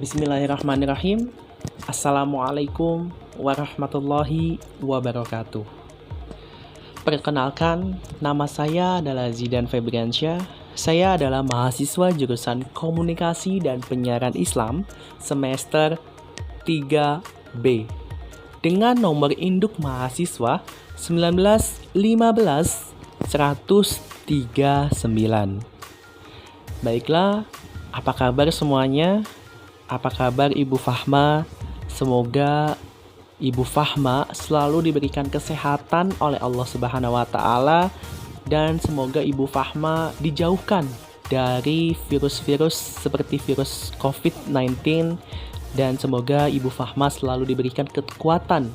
Bismillahirrahmanirrahim. Assalamualaikum warahmatullahi wabarakatuh. Perkenalkan, nama saya adalah Zidan Febriansyah. Saya adalah mahasiswa jurusan Komunikasi dan Penyiaran Islam semester 3B dengan nomor induk mahasiswa 1915-139. Baiklah, apa kabar semuanya? Apa kabar Ibu Fahma? Semoga Ibu Fahma selalu diberikan kesehatan oleh Allah Subhanahu wa taala dan semoga Ibu Fahma dijauhkan dari virus-virus seperti virus COVID-19 dan semoga Ibu Fahma selalu diberikan kekuatan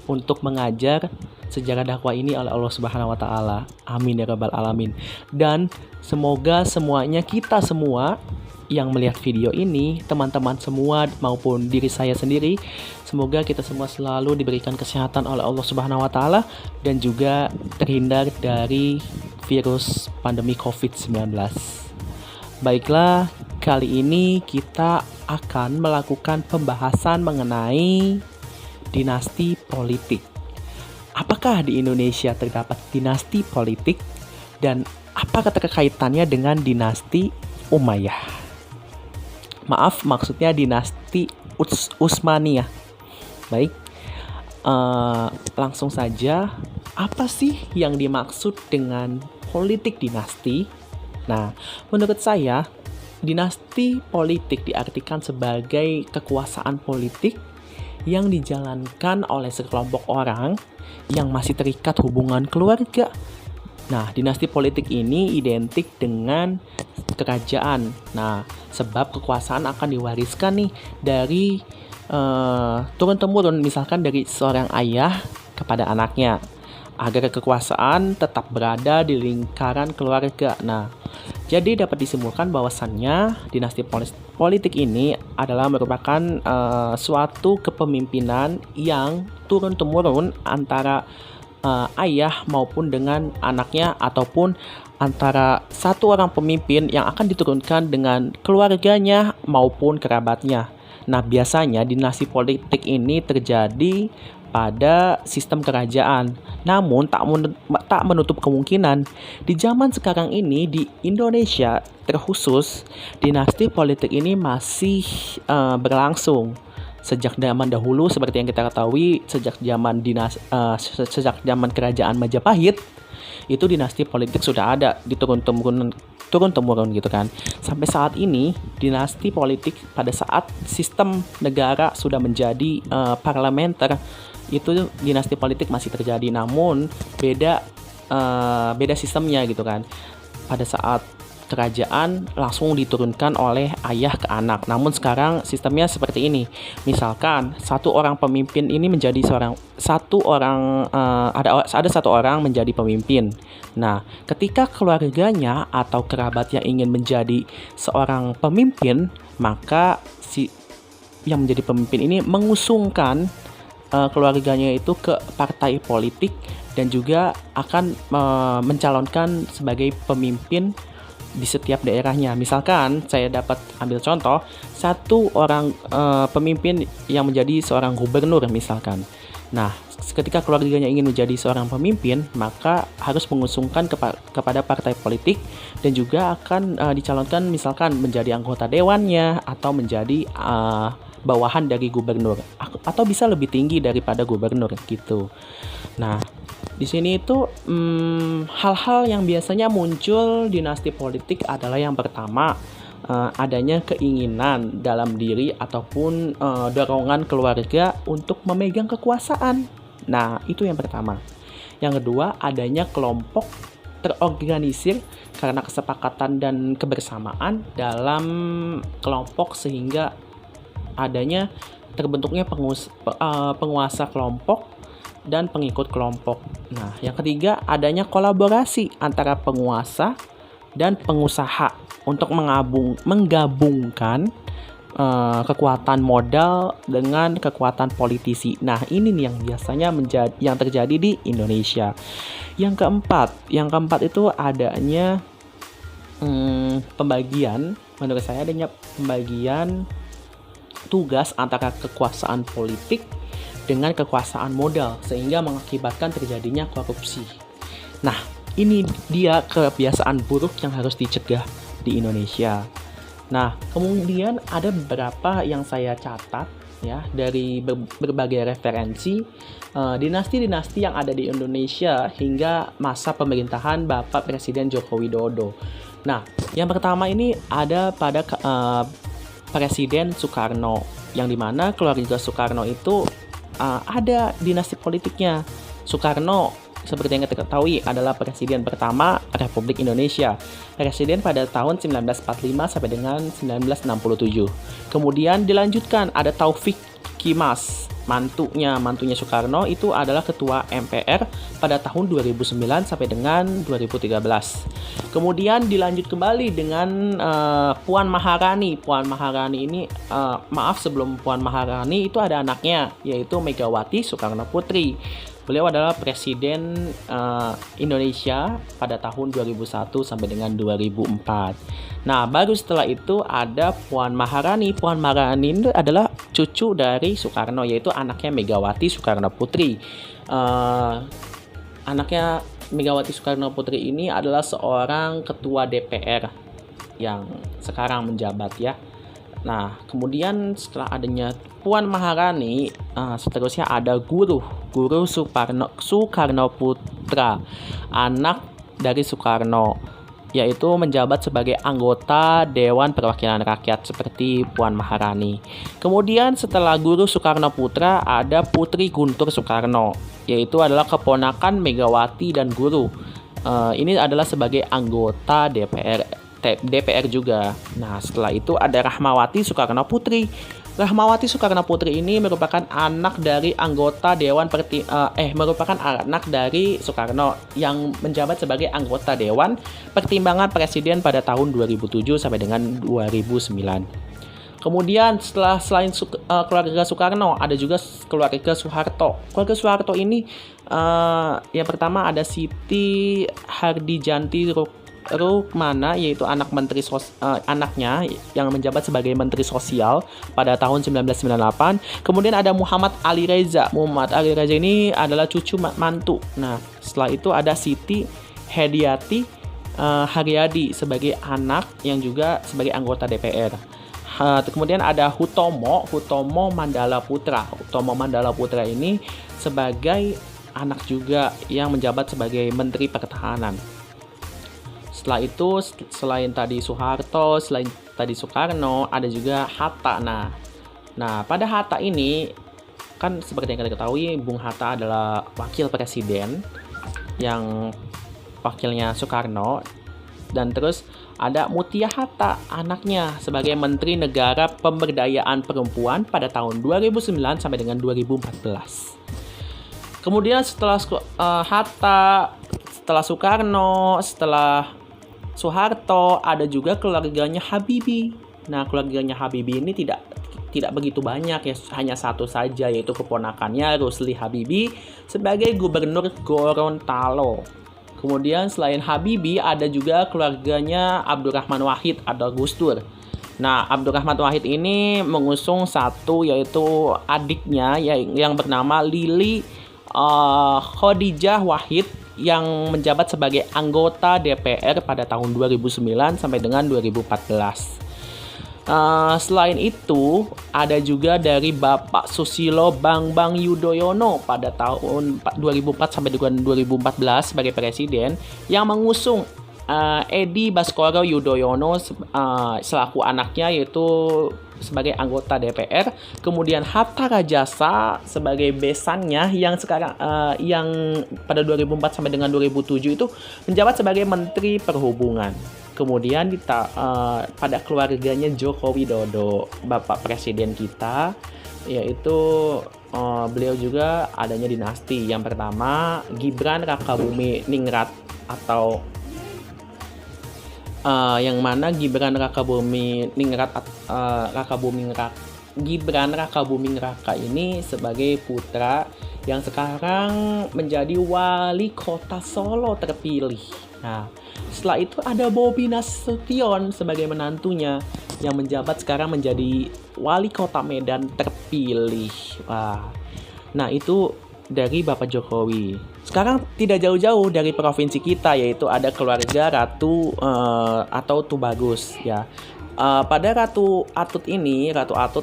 untuk mengajar sejarah dakwah ini oleh Allah Subhanahu wa taala. Amin ya rabbal alamin. Dan semoga semuanya, kita semua yang melihat video ini, teman-teman semua maupun diri saya sendiri, semoga kita semua selalu diberikan kesehatan oleh Allah Subhanahu wa taala dan juga terhindar dari virus pandemi COVID-19. Baiklah, kali ini kita akan melakukan pembahasan mengenai dinasti politik. Apakah di Indonesia terdapat dinasti politik dan apa keterkaitannya dengan dinasti Umayyah? Maaf, maksudnya dinasti Utsmaniyah. Baik, langsung saja, apa sih yang dimaksud dengan politik dinasti? Nah, menurut saya, dinasti politik diartikan sebagai kekuasaan politik yang dijalankan oleh sekelompok orang yang masih terikat hubungan keluarga. Nah, dinasti politik ini identik dengan kerajaan. Nah, sebab kekuasaan akan diwariskan nih dari turun-temurun, misalkan dari seorang ayah kepada anaknya, agar kekuasaan tetap berada di lingkaran keluarga. Nah, jadi dapat disimpulkan bahwasannya dinasti politik ini adalah merupakan suatu kepemimpinan yang turun-temurun antara ayah maupun dengan anaknya, ataupun antara satu orang pemimpin yang akan diturunkan dengan keluarganya maupun kerabatnya. Nah, biasanya dinasti politik ini terjadi pada sistem kerajaan. Namun tak menutup kemungkinan di zaman sekarang ini di Indonesia terkhusus dinasti politik ini masih berlangsung sejak zaman dahulu. Seperti yang kita ketahui, sejak zaman kerajaan Majapahit itu dinasti politik sudah ada di turun-temurun gitu kan. Sampai saat ini dinasti politik pada saat sistem negara sudah menjadi parlementer, itu dinasti politik masih terjadi, namun beda sistemnya gitu kan. Pada saat kerajaan langsung diturunkan oleh ayah ke anak, namun sekarang sistemnya seperti ini. Misalkan satu orang pemimpin ini menjadi ada satu orang menjadi pemimpin. Nah, ketika keluarganya atau kerabat yang ingin menjadi seorang pemimpin, maka si yang menjadi pemimpin ini mengusungkan keluarganya itu ke partai politik dan juga akan mencalonkan sebagai pemimpin di setiap daerahnya. Misalkan saya dapat ambil contoh satu orang pemimpin yang menjadi seorang gubernur misalkan. Nah, ketika keluarganya ingin menjadi seorang pemimpin, maka harus mengusungkan kepada partai politik dan juga akan dicalonkan misalkan menjadi anggota dewannya atau menjadi bawahan dari gubernur, atau bisa lebih tinggi daripada gubernur gitu. Nah, di sini itu hal-hal yang biasanya muncul dinasti politik adalah yang pertama, adanya keinginan dalam diri ataupun dorongan keluarga untuk memegang kekuasaan. Nah, itu yang pertama. Yang kedua, adanya kelompok terorganisir karena kesepakatan dan kebersamaan dalam kelompok sehingga adanya terbentuknya penguasa kelompok dan pengikut kelompok. Nah, yang ketiga, adanya kolaborasi antara penguasa dan pengusaha untuk menggabungkan kekuatan modal dengan kekuatan politisi. Nah, ini nih yang biasanya yang terjadi di Indonesia. Yang keempat itu adanya menurut saya adanya pembagian tugas antara kekuasaan politik dengan kekuasaan modal sehingga mengakibatkan terjadinya korupsi. Nah, ini dia kebiasaan buruk yang harus dicegah di Indonesia. Nah, kemudian ada beberapa yang saya catat ya dari berbagai referensi dinasti-dinasti yang ada di Indonesia hingga masa pemerintahan Bapak Presiden Joko Widodo. Nah, yang pertama ini ada pada Presiden Soekarno, yang dimana keluarga Soekarno itu ada dinasti politiknya. Soekarno seperti yang kita ketahui adalah presiden pertama Republik Indonesia. Presiden pada tahun 1945 sampai dengan 1967. Kemudian dilanjutkan ada Taufik Kimas, mantunya Soekarno itu adalah ketua MPR pada tahun 2009 sampai dengan 2013. Kemudian dilanjut kembali dengan Puan Maharani. Puan Maharani ini sebelum Puan Maharani itu ada anaknya yaitu Megawati Soekarno Putri. Beliau adalah Presiden Indonesia pada tahun 2001 sampai dengan 2004. Nah, baru setelah itu ada Puan Maharani. Puan Maharani itu adalah cucu dari Soekarno, yaitu anaknya Megawati Soekarno Putri. Anaknya Megawati Soekarno Putri ini adalah seorang ketua DPR yang sekarang menjabat ya. Nah, kemudian setelah adanya Puan Maharani, seterusnya ada Guru Soekarno Putra, anak dari Soekarno, yaitu menjabat sebagai anggota Dewan Perwakilan Rakyat seperti Puan Maharani. Kemudian setelah Guru Soekarno Putra ada Putri Guntur Soekarno, yaitu adalah keponakan Megawati dan Guru. Ini adalah sebagai anggota DPR juga. Nah, setelah itu ada Rahmawati Soekarno Putri. Rahmawati Soekarno Putri ini merupakan anak dari anggota merupakan anak dari Soekarno yang menjabat sebagai anggota Dewan Pertimbangan Presiden pada tahun 2007 sampai dengan 2009. Kemudian selain keluarga Soekarno ada juga keluarga Soeharto. Keluarga Soeharto ini yang pertama ada Siti Hardijanti Rukmana, yaitu anaknya yang menjabat sebagai Menteri Sosial pada tahun 1998. Kemudian ada Muhammad Ali Reza. Muhammad Ali Reza ini adalah cucu mantu. Nah, setelah itu ada Siti Hediati Haryadi sebagai anak yang juga sebagai anggota DPR. Kemudian ada Hutomo Mandala Putra. Hutomo Mandala Putra ini sebagai anak juga yang menjabat sebagai Menteri Pertahanan. Setelah itu, selain tadi Soeharto, selain tadi Soekarno, ada juga Hatta. Nah, pada Hatta ini, kan seperti yang kita ketahui, Bung Hatta adalah wakil presiden yang wakilnya Soekarno. Dan terus ada Mutia Hatta, anaknya, sebagai Menteri Negara Pemberdayaan Perempuan pada tahun 2009 sampai dengan 2014. Kemudian setelah Hatta, setelah Soekarno, setelah Soeharto, ada juga keluarganya Habibie. Nah, keluarganya Habibie ini tidak begitu banyak ya, hanya satu saja, yaitu keponakannya Rusli Habibie sebagai Gubernur Gorontalo. Kemudian selain Habibie ada juga keluarganya Abdurrahman Wahid atau Gus Dur. Nah, Abdurrahman Wahid ini mengusung satu, yaitu adiknya yang bernama Lili Khadijah Wahid yang menjabat sebagai anggota DPR pada tahun 2009 sampai dengan 2014. Selain itu, ada juga dari Bapak Susilo Bambang Yudhoyono pada tahun 2004 sampai dengan 2014 sebagai presiden yang mengusung Edi Baskoro Yudhoyono selaku anaknya, yaitu sebagai anggota DPR. Kemudian Hatta Rajasa sebagai besannya yang sekarang yang pada 2004 sampai dengan 2007 itu menjabat sebagai Menteri Perhubungan. Kemudian pada keluarganya Joko Widodo, Bapak Presiden kita, yaitu beliau juga adanya dinasti. Yang pertama Gibran Rakabuming Ningrat atau yang mana Gibran Rakabuming Raka ini sebagai putra yang sekarang menjadi wali kota Solo terpilih. Nah, setelah itu ada Bobi Nasution sebagai menantunya. yang menjabat sekarang menjadi wali kota Medan terpilih. Wah. Nah, itu dari Bapak Jokowi. Sekarang tidak jauh-jauh dari provinsi kita, yaitu ada keluarga Ratu atau Tubagus ya. Pada Ratu Atut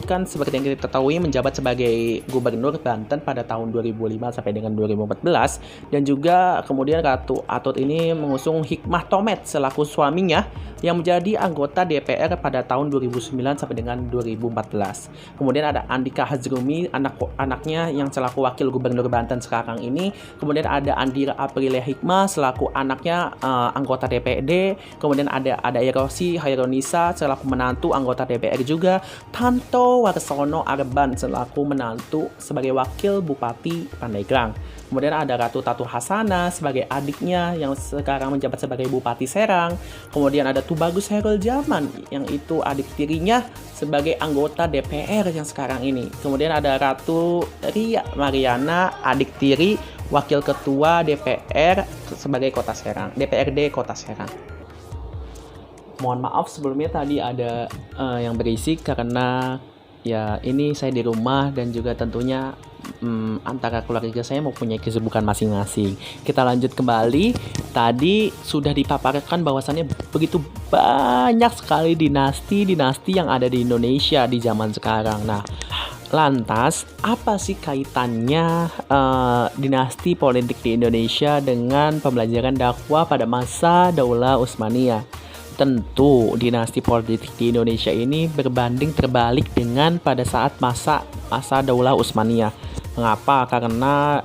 kan seperti yang kita ketahui menjabat sebagai Gubernur Banten pada tahun 2005 sampai dengan 2014, dan juga kemudian Ratu Atut ini mengusung Hikmah Tomet selaku suaminya yang menjadi anggota DPR pada tahun 2009 sampai dengan 2014. Kemudian ada Andika Hazrumi, anaknya yang selaku Wakil Gubernur Banten sekarang ini. Kemudian ada Andira Aprilia Hikmah selaku anaknya anggota DPD. Kemudian ada Erosi Hairunisa selaku menantu anggota DPR juga. Tanto Warsono Arban selaku menantu sebagai Wakil Bupati Pandeglang. Kemudian ada Ratu Tatu Hasana sebagai adiknya yang sekarang menjabat sebagai Bupati Serang. Kemudian ada Tubagus Hairul Jaman yang itu adik tirinya sebagai anggota DPR yang sekarang ini. Kemudian ada Ratu Ria Mariana, adik tiri Wakil Ketua DPR sebagai Kota Serang, DPRD Kota Serang. Mohon maaf sebelumnya tadi ada yang berisik karena ya ini saya di rumah dan juga tentunya antara keluarga saya mempunyai kesibukan masing-masing. Kita lanjut kembali. Tadi sudah dipaparkan bahwasannya begitu banyak sekali dinasti yang ada di Indonesia di zaman sekarang. Nah, lantas apa sih kaitannya dinasti politik di Indonesia dengan pembelajaran dakwah pada masa Daulah Utsmaniyah? Tentu dinasti politik di Indonesia ini berbanding terbalik dengan pada saat masa Daulah Utsmaniyah. Mengapa? Karena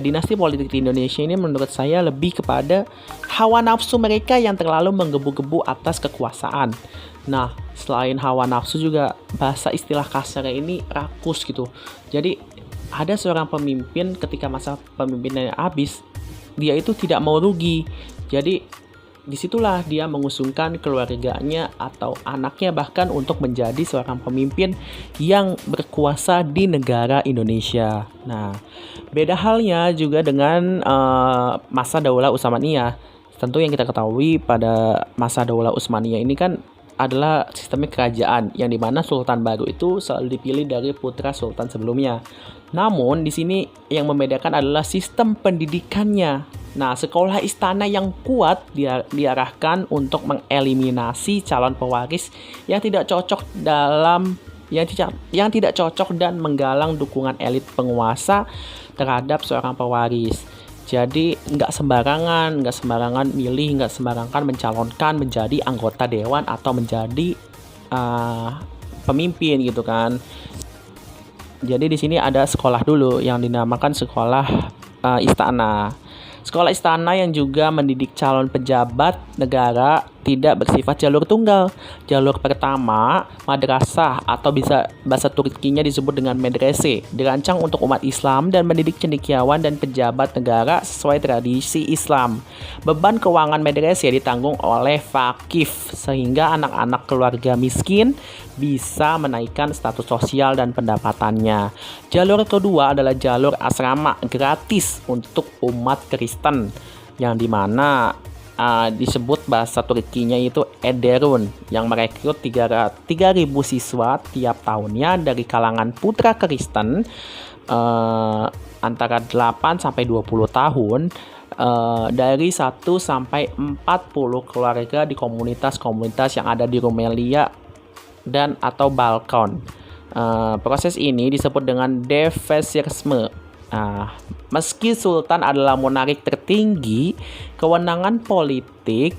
dinasti politik di Indonesia ini menurut saya lebih kepada hawa nafsu mereka yang terlalu menggebu-gebu atas kekuasaan. Nah, selain hawa nafsu juga bahasa istilah kasarnya ini rakus gitu. Jadi ada seorang pemimpin ketika masa pemimpinannya habis, dia itu tidak mau rugi. Jadi disitulah dia mengusungkan keluarganya atau anaknya bahkan untuk menjadi seorang pemimpin yang berkuasa di negara Indonesia. Nah, beda halnya juga dengan masa Daulah Utsmaniyah. Tentu yang kita ketahui pada masa Daulah Utsmaniyah ini kan adalah sistemnya kerajaan yang dimana sultan baru itu selalu dipilih dari putra sultan sebelumnya. Namun di sini yang membedakan adalah sistem pendidikannya. Nah, sekolah istana yang kuat diarahkan untuk mengeliminasi calon pewaris yang tidak cocok dan menggalang dukungan elit penguasa terhadap seorang pewaris. Jadi nggak sembarangan milih, nggak sembarangan mencalonkan menjadi anggota dewan atau menjadi pemimpin gitu kan. Jadi di sini ada sekolah dulu yang dinamakan sekolah istana. Sekolah istana yang juga mendidik calon pejabat negara tidak bersifat jalur tunggal. Jalur pertama, madrasah atau bisa bahasa Turkinya disebut dengan medrese, dirancang untuk umat Islam dan mendidik cendekiawan dan pejabat negara sesuai tradisi Islam. Beban keuangan medrese ditanggung oleh fakif sehingga anak-anak keluarga miskin bisa menaikkan status sosial dan pendapatannya. Jalur kedua adalah jalur asrama gratis untuk umat Kristen yang dimana disebut bahasa Turkinya itu Ederun yang merekrut 3.000 siswa tiap tahunnya dari kalangan putra Kristen antara 8 sampai 20 tahun dari 1 sampai 40 keluarga di komunitas-komunitas yang ada di Rumelia dan atau Balkan. Proses ini disebut dengan devesisme. Meski sultan adalah monark tertinggi, kewenangan politik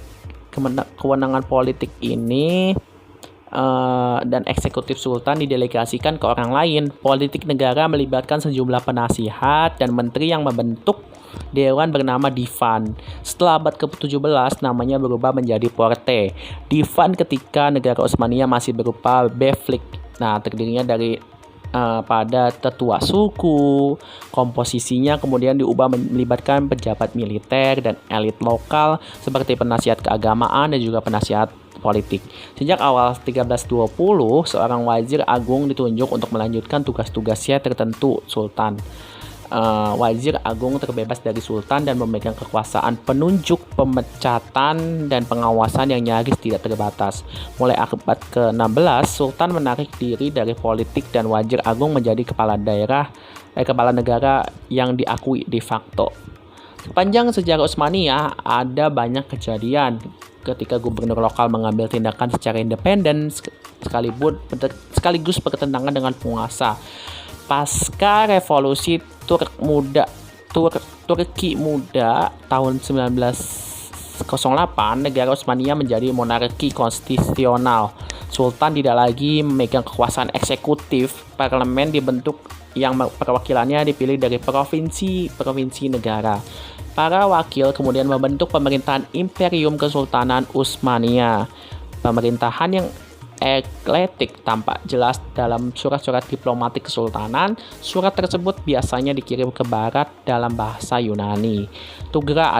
ini dan eksekutif sultan didelegasikan ke orang lain. Politik negara melibatkan sejumlah penasihat dan menteri yang membentuk dewan bernama divan. Setelah abad ke-17 namanya berubah menjadi porte. Divan ketika negara Utsmaniyah masih berupa beylik. Nah, terdirinya dari pada tetua suku. Komposisinya kemudian diubah melibatkan pejabat militer dan elit lokal seperti penasihat keagamaan dan juga penasihat politik. Sejak awal 1320, seorang wazir agung ditunjuk untuk melanjutkan tugas-tugasnya tertentu sultan. wazir agung terbebas dari sultan dan memegang kekuasaan penunjuk, pemecatan, dan pengawasan yang nyaris tidak terbatas. Mulai abad ke-16, sultan menarik diri dari politik dan wazir agung menjadi kepala negara yang diakui de facto. Sepanjang sejarah Utsmaniyah ada banyak kejadian ketika gubernur lokal mengambil tindakan secara independen sekaligus bertentangan dengan penguasa. Pasca revolusi Turki Muda tahun 1908, negara Utsmaniyah menjadi monarki konstitusional. Sultan tidak lagi memegang kekuasaan eksekutif. Parlemen dibentuk yang perwakilannya dipilih dari provinsi negara. Para wakil kemudian membentuk pemerintahan Imperium Kesultanan Utsmaniyah. Pemerintahan yang eklektik tampak jelas dalam surat-surat diplomatik kesultanan. Surat tersebut biasanya dikirim ke barat dalam bahasa Yunani. Tughra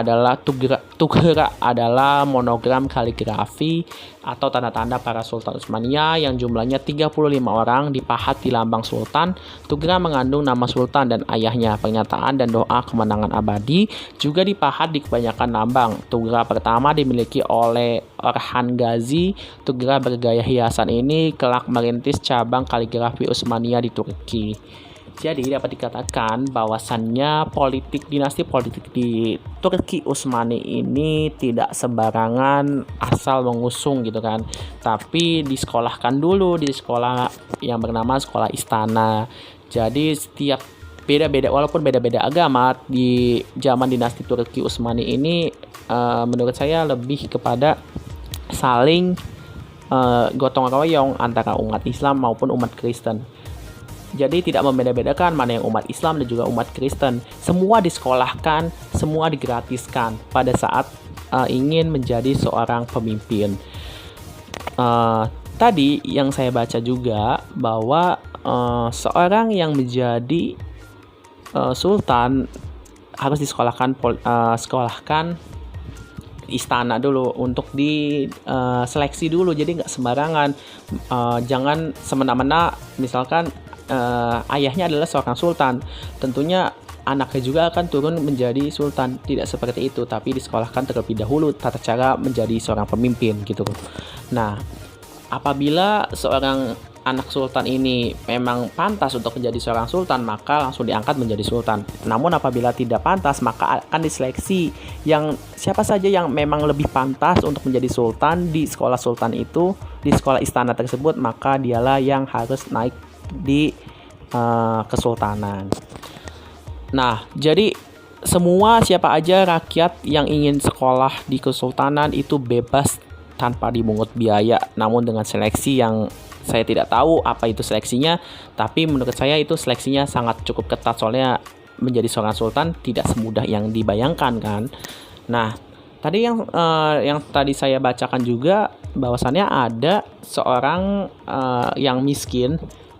adalah monogram kaligrafi atau tanda-tanda para sultan Utsmaniyah yang jumlahnya 35 orang dipahat di lambang sultan. Tughra mengandung nama sultan dan ayahnya. Pernyataan dan doa kemenangan abadi juga dipahat di kebanyakan lambang. Tughra pertama dimiliki oleh Orhan Gazi. Tughra bergaya hiasan ini kelak merintis cabang kaligrafi Utsmaniyah di Turki. Jadi dapat dikatakan bahwasannya dinasti politik di Turki Utsmani ini tidak sembarangan asal mengusung gitu kan, tapi disekolahkan dulu di sekolah yang bernama sekolah istana. Jadi setiap walaupun beda-beda agama di zaman dinasti Turki Utsmani ini menurut saya lebih kepada saling gotong royong antara umat Islam maupun umat Kristen. Jadi tidak membeda-bedakan mana yang umat Islam dan juga umat Kristen. Semua disekolahkan, semua digratiskan pada saat ingin menjadi seorang pemimpin. Tadi yang saya baca juga bahwa seorang yang menjadi sultan harus disekolahkan istana dulu untuk diseleksi dulu. Jadi nggak sembarangan, jangan semena-mena. Misalkan ayahnya adalah seorang sultan, tentunya anaknya juga akan turun menjadi sultan. Tidak seperti itu, tapi disekolahkan terlebih dahulu tata cara menjadi seorang pemimpin gitu. Nah, apabila seorang anak sultan ini memang pantas untuk menjadi seorang sultan, maka langsung diangkat menjadi sultan. Namun apabila tidak pantas, maka akan diseleksi yang siapa saja yang memang lebih pantas untuk menjadi sultan di sekolah sultan itu, di sekolah istana tersebut, maka dialah yang harus naik di kesultanan. Nah, jadi semua siapa aja rakyat yang ingin sekolah di kesultanan itu bebas tanpa dimungut biaya, namun dengan seleksi yang saya tidak tahu apa itu seleksinya, tapi menurut saya itu seleksinya sangat cukup ketat, soalnya menjadi seorang sultan tidak semudah yang dibayangkan kan. Nah, tadi yang tadi saya bacakan juga bahwasannya ada seorang yang miskin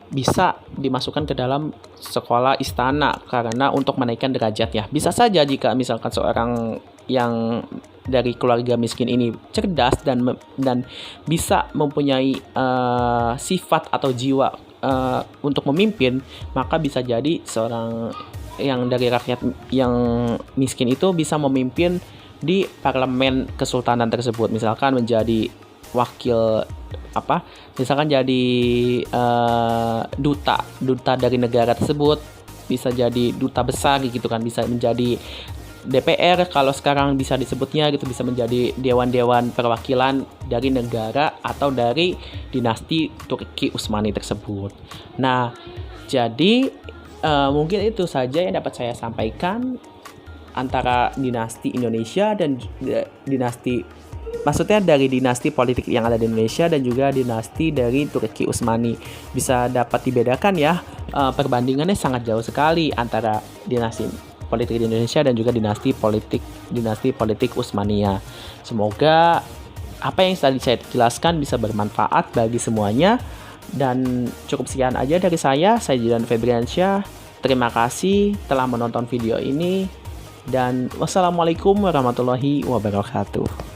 bisa dimasukkan ke dalam sekolah istana karena untuk menaikkan derajat ya. Bisa saja jika misalkan seorang yang dari keluarga miskin ini cerdas dan bisa mempunyai sifat atau jiwa untuk memimpin, maka bisa jadi seorang yang dari rakyat yang miskin itu bisa memimpin di parlemen kesultanan tersebut. Misalkan menjadi wakil misalkan jadi duta dari negara tersebut, bisa jadi duta besar gitu kan, bisa menjadi DPR kalau sekarang bisa disebutnya gitu, bisa menjadi dewan-dewan perwakilan dari negara atau dari dinasti Turki Utsmani tersebut. Nah, jadi mungkin itu saja yang dapat saya sampaikan antara dinasti Indonesia dan maksudnya dari dinasti politik yang ada di Indonesia dan juga dinasti dari Turki Utsmani. Bisa dapat dibedakan ya, perbandingannya sangat jauh sekali antara dinasti politik di Indonesia dan juga dinasti politik Utsmaniyah. Semoga apa yang tadi saya jelaskan bisa bermanfaat bagi semuanya. Dan cukup sekian aja dari saya Jidan Febriansyah. Terima kasih telah menonton video ini dan wassalamualaikum warahmatullahi wabarakatuh.